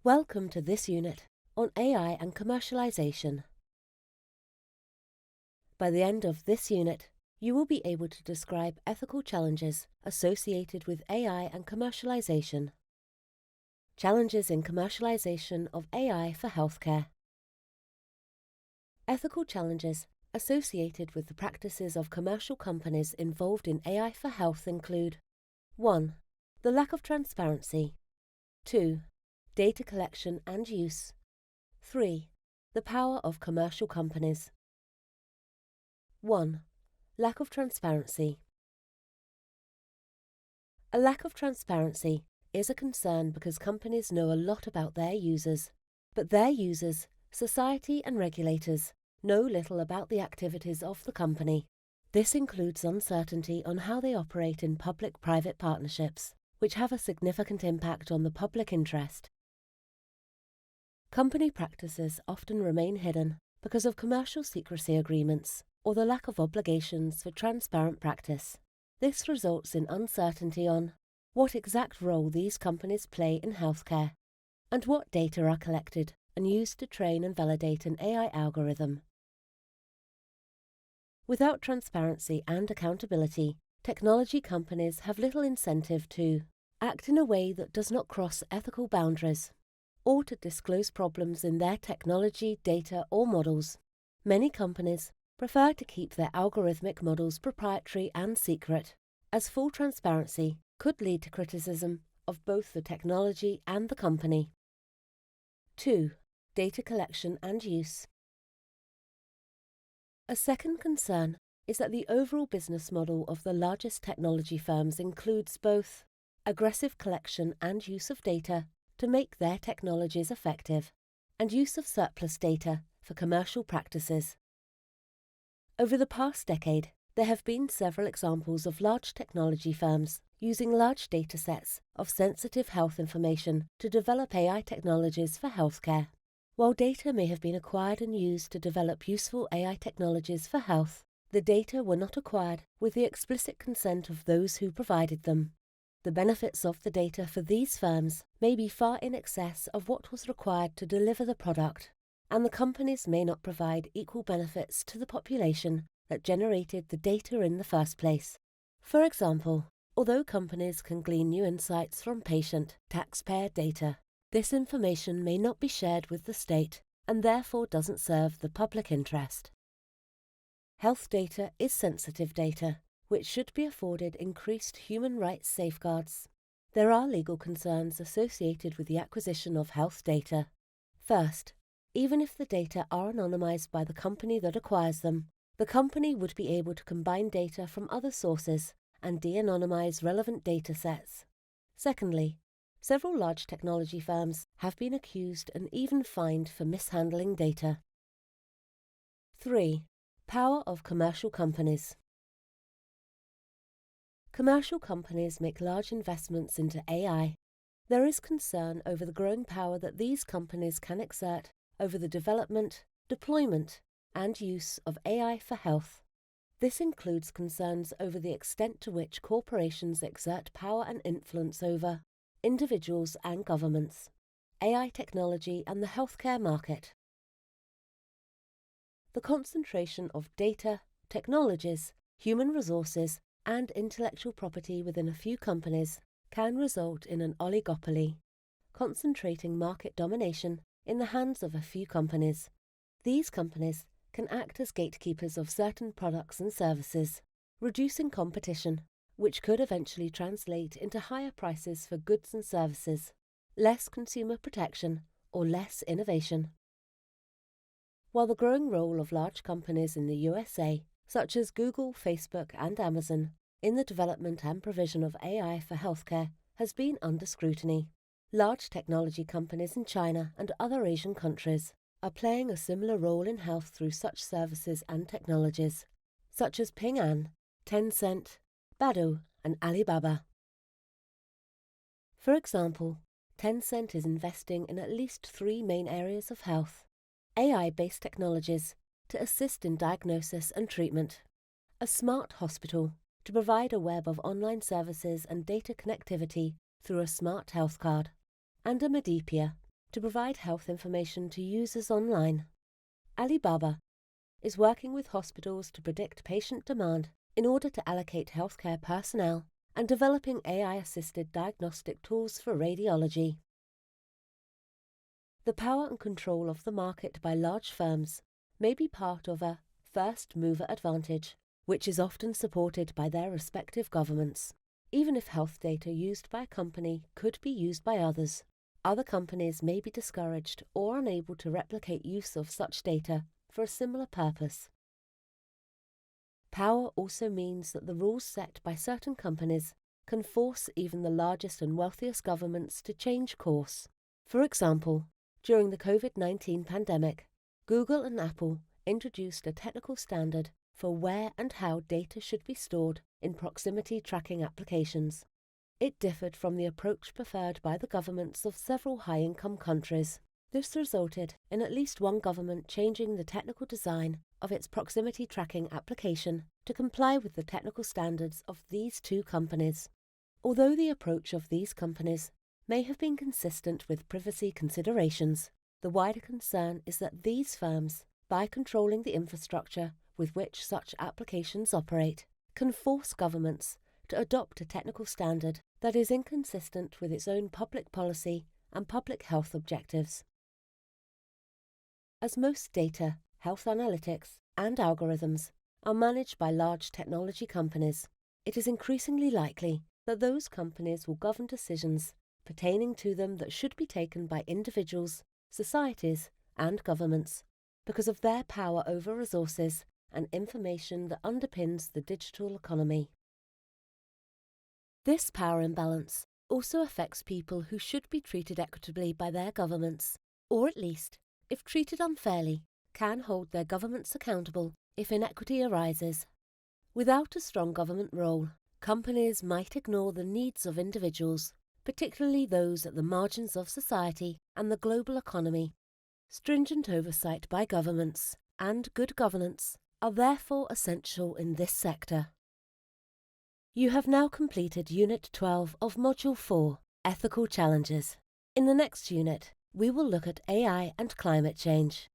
Welcome to this unit on AI and commercialization. By the end of this unit, you will be able to describe ethical challenges associated with AI and commercialization. Challenges in commercialization of AI for healthcare. Ethical challenges associated with the practices of commercial companies involved in AI for health include 1. The lack of transparency. 2. Data collection and use. 3. The power of commercial companies. 1. Lack of transparency. A lack of transparency is a concern because companies know a lot about their users, but their users, society and regulators, know little about the activities of the company. This includes uncertainty on how they operate in public-private partnerships, which have a significant impact on the public interest. Company practices often remain hidden because of commercial secrecy agreements or the lack of obligations for transparent practice. This results in uncertainty on what exact role these companies play in healthcare and what data are collected and used to train and validate an AI algorithm. Without transparency and accountability, technology companies have little incentive to act in a way that does not cross ethical boundaries, or to disclose problems in their technology, data, or models. Many companies prefer to keep their algorithmic models proprietary and secret, as full transparency could lead to criticism of both the technology and the company. 2. Data collection and use. A second concern is that the overall business model of the largest technology firms includes both aggressive collection and use of data to make their technologies effective, and use of surplus data for commercial practices. Over the past decade, there have been several examples of large technology firms using large data sets of sensitive health information to develop AI technologies for healthcare. While data may have been acquired and used to develop useful AI technologies for health, the data were not acquired with the explicit consent of those who provided them. The benefits of the data for these firms may be far in excess of what was required to deliver the product, and the companies may not provide equal benefits to the population that generated the data in the first place. For example, although companies can glean new insights from patient, taxpayer data, this information may not be shared with the state and therefore doesn't serve the public interest. Health data is sensitive data, which should be afforded increased human rights safeguards. There are legal concerns associated with the acquisition of health data. First, even if the data are anonymized by the company that acquires them, the company would be able to combine data from other sources and de-anonymize relevant data sets. Secondly, several large technology firms have been accused and even fined for mishandling data. 3. Power of commercial companies. Commercial companies make large investments into AI. There is concern over the growing power that these companies can exert over the development, deployment, and use of AI for health. This includes concerns over the extent to which corporations exert power and influence over individuals and governments, AI technology, and the healthcare market. The concentration of data, technologies, human resources, and intellectual property within a few companies can result in an oligopoly, concentrating market domination in the hands of a few companies. These companies can act as gatekeepers of certain products and services, reducing competition, which could eventually translate into higher prices for goods and services, less consumer protection, or less innovation. While the growing role of large companies in the USA, such as Google, Facebook, and Amazon, in the development and provision of AI for healthcare has been under scrutiny, large technology companies in China and other Asian countries are playing a similar role in health through such services and technologies, such as Ping An, Tencent, Baidu, and Alibaba. For example, Tencent is investing in at least 3 main areas of health: AI-based technologies to assist in diagnosis and treatment, a smart hospital to provide a web of online services and data connectivity through a smart health card, and a Medipia, to provide health information to users online. Alibaba is working with hospitals to predict patient demand in order to allocate healthcare personnel and developing AI-assisted diagnostic tools for radiology. The power and control of the market by large firms may be part of a first-mover advantage, which is often supported by their respective governments. Even if health data used by a company could be used by others, other companies may be discouraged or unable to replicate use of such data for a similar purpose. Power also means that the rules set by certain companies can force even the largest and wealthiest governments to change course. For example, during the COVID-19 pandemic, Google and Apple introduced a technical standard for where and how data should be stored in proximity tracking applications. It differed from the approach preferred by the governments of several high-income countries. This resulted in at least one government changing the technical design of its proximity tracking application to comply with the technical standards of these two companies. Although the approach of these companies may have been consistent with privacy considerations, the wider concern is that these firms, by controlling the infrastructure with which such applications operate, can force governments to adopt a technical standard that is inconsistent with its own public policy and public health objectives. As most data, health analytics, and algorithms are managed by large technology companies, it is increasingly likely that those companies will govern decisions pertaining to them that should be taken by individuals, societies, and governments, because of their power over resources and information that underpins the digital economy. This power imbalance also affects people who should be treated equitably by their governments, or at least, if treated unfairly, can hold their governments accountable if inequity arises. Without a strong government role, companies might ignore the needs of individuals, particularly those at the margins of society and the global economy. Stringent oversight by governments and good governance are therefore essential in this sector. You have now completed Unit 12 of Module 4, Ethical Challenges. In the next unit, we will look at AI and climate change.